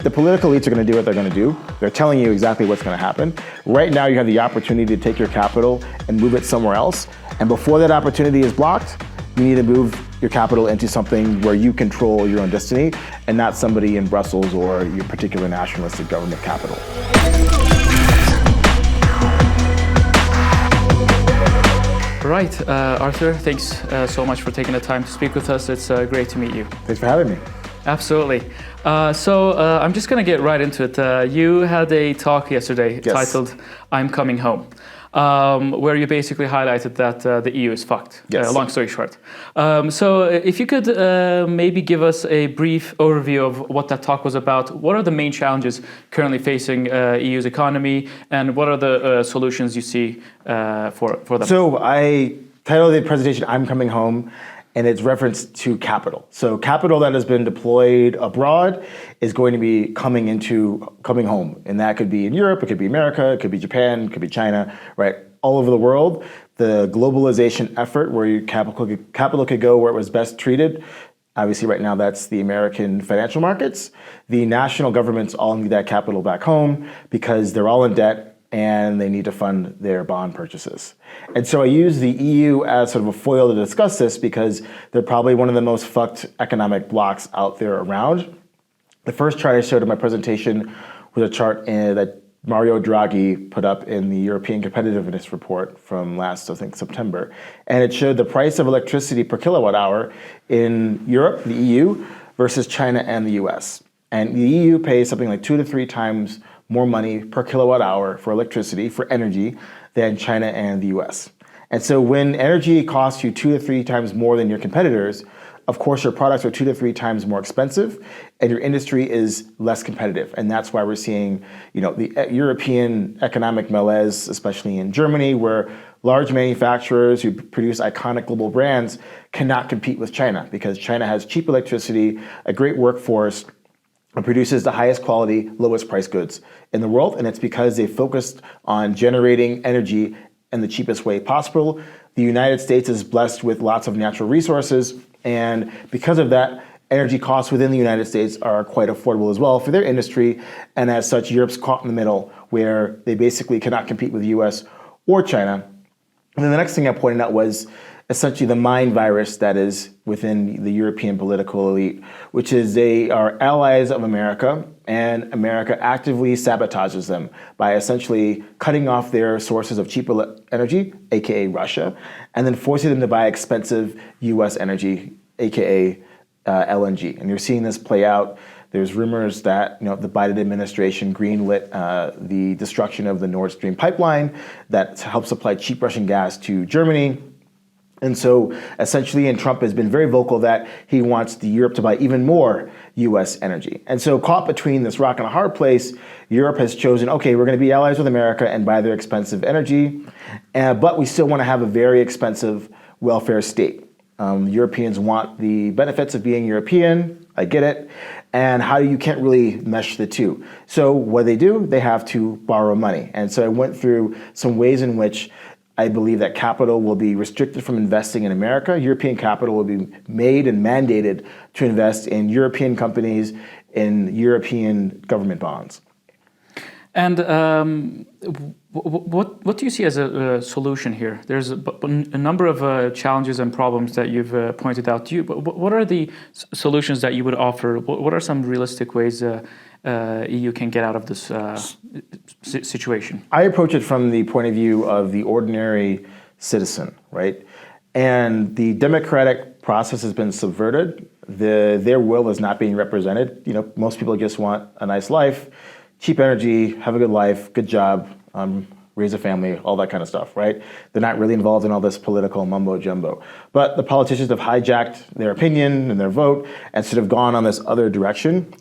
The political elites are going to do what they're going to do. They're telling you exactly what's going to happen. Right now, you have the opportunity to take your capital and move it somewhere else. And before that opportunity is blocked, you need to move your capital into something where you control your own destiny and not somebody in Brussels or your particular nationalistic government capital. Right, Arthur, thanks so much for taking the time to speak with us. It's great to meet you. Thanks for having me. Absolutely. So I'm just going to get right into it. You had a talk yesterday titled I'm Coming Home, where you basically highlighted that the EU is fucked, long story short. So if you could maybe give us a brief overview of what that talk was about. What are the main challenges currently facing EU's economy, and what are the solutions you see for them? So I titled the presentation I'm Coming Home, and it's reference to capital. So capital that has been deployed abroad is going to be coming home. And that could be in Europe, it could be America, it could be Japan, it could be China, right? All over the world. The globalization effort where your capital could go where it was best treated. Obviously right now that's the American financial markets. The national governments all need that capital back home because they're all in debt and they need to fund their bond purchases. And so I use the EU as sort of a foil to discuss this because they're probably one of the most fucked economic blocks out there around. The first chart I showed in my presentation was a chart that Mario Draghi put up in the European Competitiveness Report from last, I think, September. And it showed the price of electricity per kilowatt hour in Europe, the EU, versus China and the US. And the EU pays something like 2 to 3 times more money per kilowatt hour for electricity, for energy, than China and the US. And so when energy costs you 2 to 3 times more than your competitors, of course your products are 2 to 3 times more expensive and your industry is less competitive. And that's why we're seeing, the European economic malaise, especially in Germany, where large manufacturers who produce iconic global brands cannot compete with China because China has cheap electricity, a great workforce, and produces the highest quality, lowest price goods in the world. And it's because they focused on generating energy in the cheapest way possible. The United States is blessed with lots of natural resources. And because of that, energy costs within the United States are quite affordable as well for their industry. And as such, Europe's caught in the middle where they basically cannot compete with the US or China. And then the next thing I pointed out was essentially the mind virus that is within the European political elite, which is they are allies of America, and America actively sabotages them by essentially cutting off their sources of cheap energy, aka Russia, and then forcing them to buy expensive US energy, aka LNG. And you're seeing this play out. There's rumors that the Biden administration greenlit the destruction of the Nord Stream pipeline that helps supply cheap Russian gas to Germany. And so essentially, and Trump has been very vocal that he wants Europe to buy even more US energy. And so caught between this rock and a hard place, Europe has chosen, okay, we're going to be allies with America and buy their expensive energy, but we still want to have a very expensive welfare state. Europeans want the benefits of being European, I get it, and how you can't really mesh the two. So what do, they have to borrow money. And so I went through some ways in which I believe that capital will be restricted from investing in America. European capital will be made and mandated to invest in European companies, in European government bonds. And what do you see as a solution here? There's a number of challenges and problems that you've pointed out. What are the solutions that you would offer? What are some realistic ways EU can get out of this situation? I approach it from the point of view of the ordinary citizen, right? And the democratic process has been subverted. Their will is not being represented. Most people just want a nice life, cheap energy, have a good life, good job, raise a family, all that kind of stuff, right? They're not really involved in all this political mumbo jumbo. But the politicians have hijacked their opinion and their vote and sort of gone on this other direction.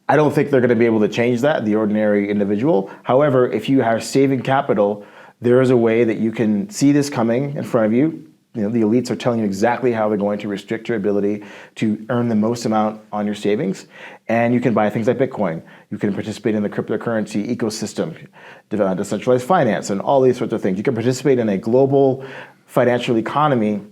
I don't think they're going to be able to change that, the ordinary individual. However, if you are saving capital, there is a way that you can see this coming in front of you. The elites are telling you exactly how they're going to restrict your ability to earn the most amount on your savings. And you can buy things like Bitcoin. You can participate in the cryptocurrency ecosystem, decentralized finance, and all these sorts of things. You can participate in a global financial economy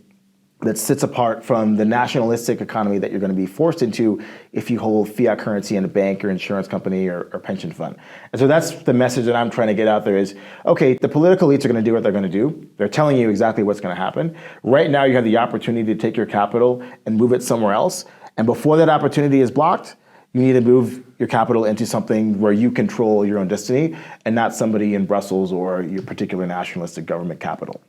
that sits apart from the nationalistic economy that you're going to be forced into if you hold fiat currency in a bank or insurance company or pension fund. And so that's the message that I'm trying to get out there is, okay, the political elites are going to do what they're going to do. They're telling you exactly what's going to happen. Right now you have the opportunity to take your capital and move it somewhere else. And before that opportunity is blocked, you need to move your capital into something where you control your own destiny and not somebody in Brussels or your particular nationalistic government capital.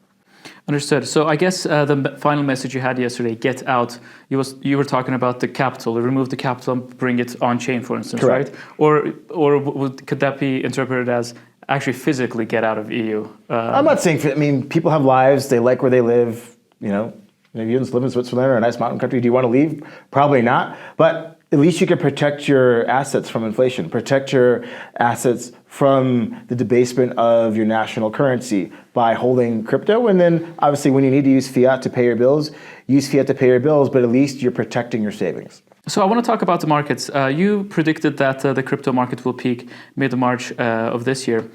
Understood. So I guess the final message you had yesterday, get out, you were talking about the capital, remove the capital and bring it on chain, for instance, correct. Right? Could that be interpreted as actually physically get out of EU? I'm not saying, people have lives, they like where they live, maybe you just live in Switzerland or a nice mountain country. Do you want to leave? Probably not. But at least you can protect your assets from inflation, protect your assets from the debasement of your national currency by holding crypto. And then obviously when you need to use fiat to pay your bills, use fiat to pay your bills, but at least you're protecting your savings. So I want to talk about the markets. You predicted that the crypto market will peak mid-March of this year,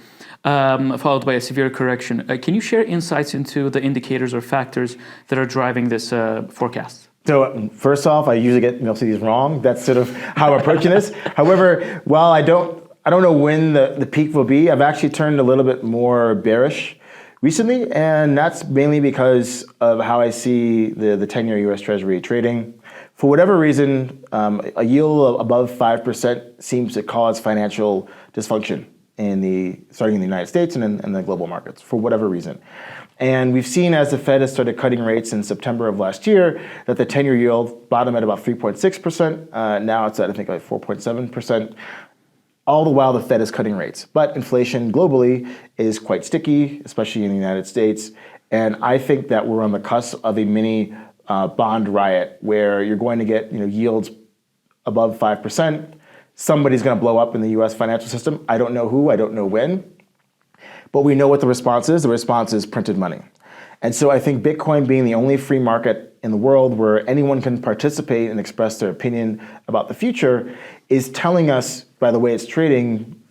followed by a severe correction. Can you share insights into the indicators or factors that are driving this forecast? So first off, I usually get most of these wrong. That's sort of how I'm approaching this. However, while I don't know when the peak will be, I've actually turned a little bit more bearish recently, and that's mainly because of how I see the 10-year U.S. Treasury trading. For whatever reason, a yield above 5% seems to cause financial dysfunction starting in the United States and in the global markets, for whatever reason. And we've seen as the Fed has started cutting rates in September of last year that the 10-year yield bottomed at about 3.6%. Now it's at, I think, like 4.7%. All the while the Fed is cutting rates. But inflation globally is quite sticky, especially in the United States. And I think that we're on the cusp of a mini bond riot where you're going to get yields above 5%. Somebody's going to blow up in the U.S. financial system. I don't know who, I don't know when. But we know what the response is. The response is printed money. And so I think Bitcoin being the only free market in the world where anyone can participate and express their opinion about the future is telling us, by the way it's trading,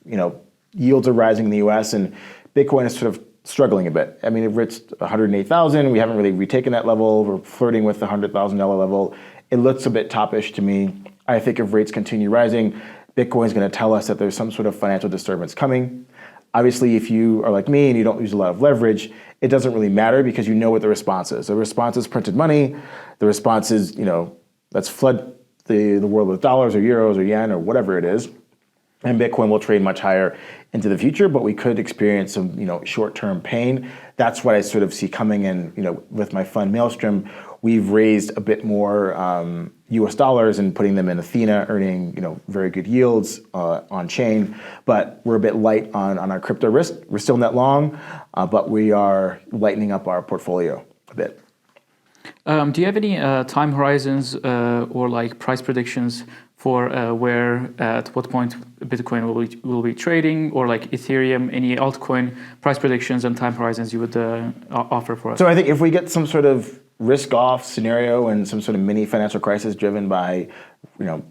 yields are rising in the US and Bitcoin is sort of struggling a bit. It reached 108,000. We haven't really retaken that level. We're flirting with the $100,000 level. It looks a bit toppish to me. I think if rates continue rising, Bitcoin is going to tell us that there's some sort of financial disturbance coming. Obviously, if you are like me and you don't use a lot of leverage, it doesn't really matter because you know what the response is. The response is printed money. The response is, let's flood the world with dollars or euros or yen or whatever it is. And Bitcoin will trade much higher into the future, but we could experience some, short-term pain. That's what I sort of see coming in, with my fund Maelstrom. We've raised a bit more US dollars and putting them in Athena, earning very good yields on chain. But we're a bit light on our crypto risk. We're still net long, but we are lightening up our portfolio a bit. Do you have any time horizons or like price predictions for at what point Bitcoin will be trading, or like Ethereum, any altcoin price predictions and time horizons you would offer for us? So I think if we get some sort of risk-off scenario and some sort of mini financial crisis driven by,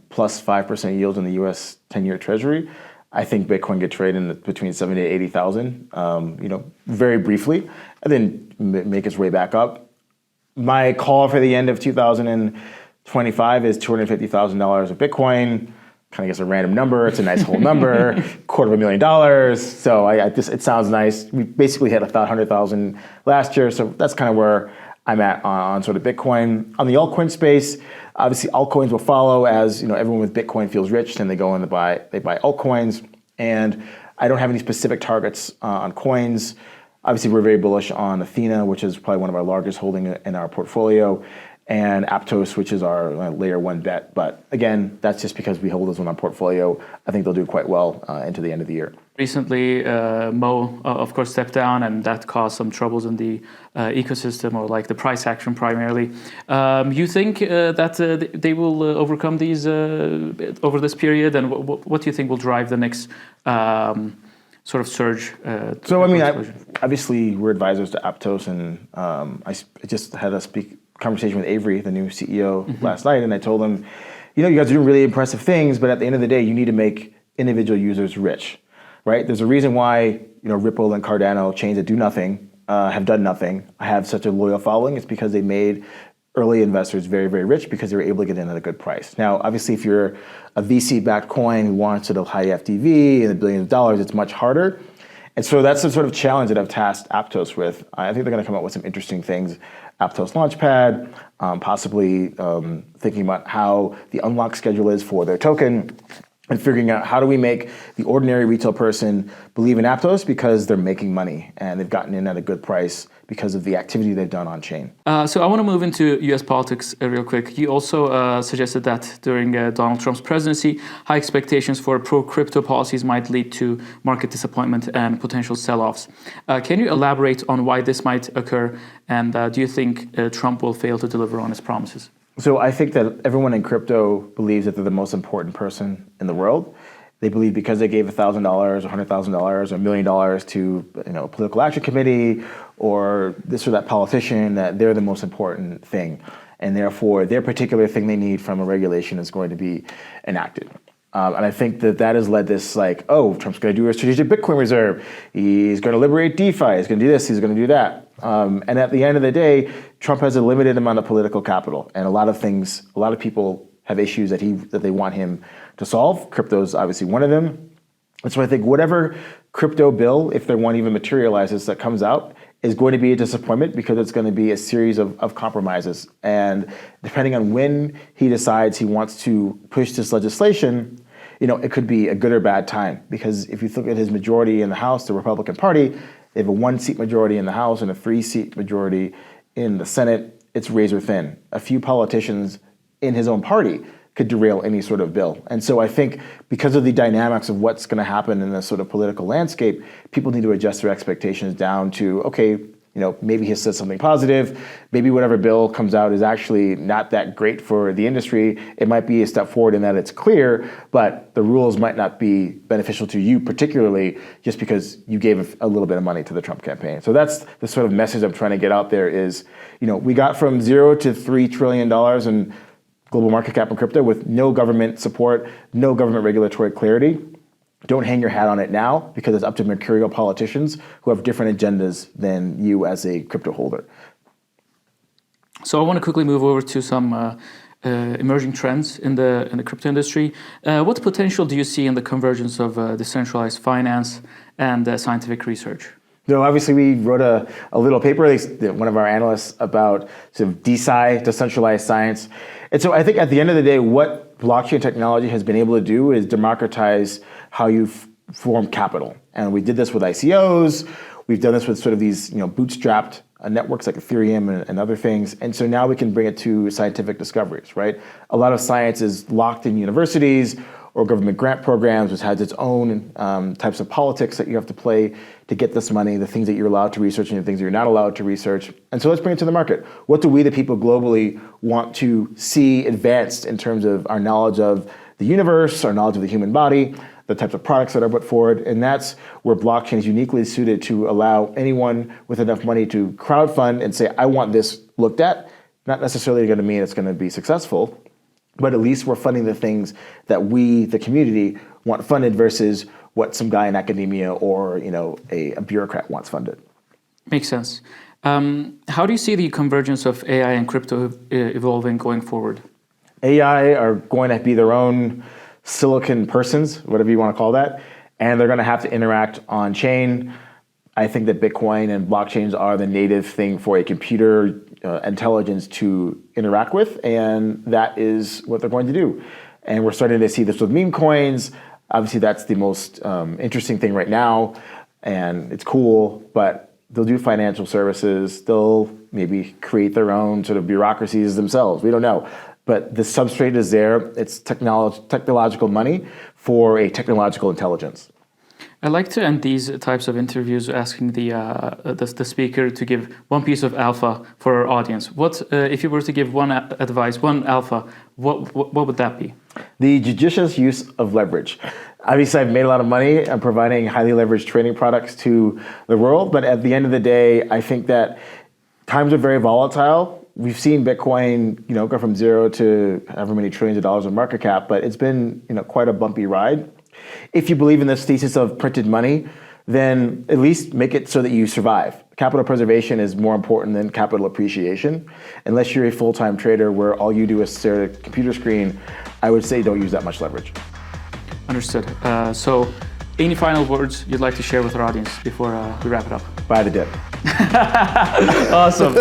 plus 5% yields in the U.S. 10-year Treasury, I think Bitcoin could trade in between 70 to 80,000, very briefly, and then make its way back up. My call for the end of 2025 is $250,000 of Bitcoin. Kind of guess a random number. It's a nice whole number, $250,000. So it sounds nice. We basically hit about 100,000 last year, so that's kind of where I'm at on sort of Bitcoin. On the altcoin space, obviously altcoins will follow as everyone with Bitcoin feels rich and they go and they buy altcoins. And I don't have any specific targets on coins. Obviously, we're very bullish on Athena, which is probably one of our largest holding in our portfolio, and Aptos, which is our layer one bet. But again, that's just because we hold those in our portfolio. I think they'll do quite well into the end of the year. Recently, Mo, of course, stepped down, and that caused some troubles in the ecosystem, or like the price action primarily. You think that they will overcome these over this period, and what do you think will drive the next sort of surge? Obviously, we're advisors to Aptos, and I just had a conversation with Avery, the new CEO, last night, and I told him, you guys are doing really impressive things, but at the end of the day, you need to make individual users rich. Right? There's a reason why Ripple and Cardano, chains that do nothing, have done nothing. I have such a loyal following. It's because they made early investors very, very rich because they were able to get in at a good price. Now, obviously, if you're a VC-backed coin who wants sort of high FTV and the billions of dollars, it's much harder. And so that's the sort of challenge that I've tasked Aptos with. I think they're going to come up with some interesting things. Aptos Launchpad, possibly thinking about how the unlock schedule is for their token, and figuring out how do we make the ordinary retail person believe in Aptos because they're making money and they've gotten in at a good price because of the activity they've done on chain. So I want to move into US politics real quick. You also suggested that during Donald Trump's presidency, high expectations for pro-crypto policies might lead to market disappointment and potential sell-offs. Can you elaborate on why this might occur? And do you think Trump will fail to deliver on his promises? So I think that everyone in crypto believes that they're the most important person in the world. They believe because they gave $1,000 or $100,000 or $1 million to a political action committee or this or that politician that they're the most important thing. And therefore, their particular thing they need from a regulation is going to be enacted. And I think that has led this Trump's going to do a strategic Bitcoin reserve. He's going to liberate DeFi. He's going to do this. He's going to do that. And at the end of the day, Trump has a limited amount of political capital. And a lot of people have issues that they want him to solve. Crypto is obviously one of them. And so I think whatever crypto bill, if there one even materializes that comes out, is going to be a disappointment because it's going to be a series of compromises. And depending on when he decides he wants to push this legislation, it could be a good or bad time. Because if you look at his majority in the House, the Republican Party, they have a 1-seat majority in the House and a 3-seat majority in the Senate. It's razor thin. A few politicians in his own party could derail any sort of bill. And so I think because of the dynamics of what's going to happen in this sort of political landscape, people need to adjust their expectations down to, okay, maybe he says something positive. Maybe whatever bill comes out is actually not that great for the industry. It might be a step forward in that it's clear, but the rules might not be beneficial to you particularly just because you gave a little bit of money to the Trump campaign. So that's the sort of message I'm trying to get out there is, we got from $0 to $3 trillion in global market cap in crypto with no government support, no government regulatory clarity. Don't hang your hat on it now because it's up to mercurial politicians who have different agendas than you as a crypto holder. So I want to quickly move over to some emerging trends in the crypto industry. What potential do you see in the convergence of decentralized finance and scientific research? So obviously we wrote a little paper, one of our analysts, about sort of DeSci, decentralized science. And so I think at the end of the day, what blockchain technology has been able to do is democratize how you form capital. And we did this with ICOs. We've done this with sort of these bootstrapped networks like Ethereum and other things. And so now we can bring it to scientific discoveries, right? A lot of science is locked in universities or government grant programs, which has its own types of politics that you have to play to get this money, the things that you're allowed to research and the things that you're not allowed to research. And so let's bring it to the market. What do we, the people globally, want to see advanced in terms of our knowledge of the universe, our knowledge of the human body, the types of products that are put forward? And that's where blockchain is uniquely suited to allow anyone with enough money to crowdfund and say, I want this looked at. Not necessarily going to mean it's going to be successful, but at least we're funding the things that we, the community, want funded versus what some guy in academia or a bureaucrat wants funded. Makes sense. How do you see the convergence of AI and crypto evolving going forward? AI are going to be their own silicon persons, whatever you want to call that, and they're going to have to interact on chain. I think that Bitcoin and blockchains are the native thing for a computer intelligence to interact with, and that is what they're going to do. And we're starting to see this with meme coins. Obviously, that's the most interesting thing right now, and it's cool, but they'll do financial services. They'll maybe create their own sort of bureaucracies themselves. We don't know. But the substrate is there. It's technological money for a technological intelligence. I like to end these types of interviews asking the speaker to give one piece of alpha for our audience. What if you were to give one advice, one alpha? What would that be? The judicious use of leverage. Obviously, I've made a lot of money. I'm providing highly leveraged trading products to the world. But at the end of the day, I think that times are very volatile. We've seen Bitcoin, go from $0 to however many trillions of dollars in market cap, but it's been, quite a bumpy ride. If you believe in this thesis of printed money, then at least make it so that you survive. capital preservation is more important than capital appreciation. Unless you're a full-time trader where all you do is stare at a computer screen, I would say don't use that much leverage. Understood. So any final words you'd like to share with our audience before we wrap it up? Buy the dip. Awesome.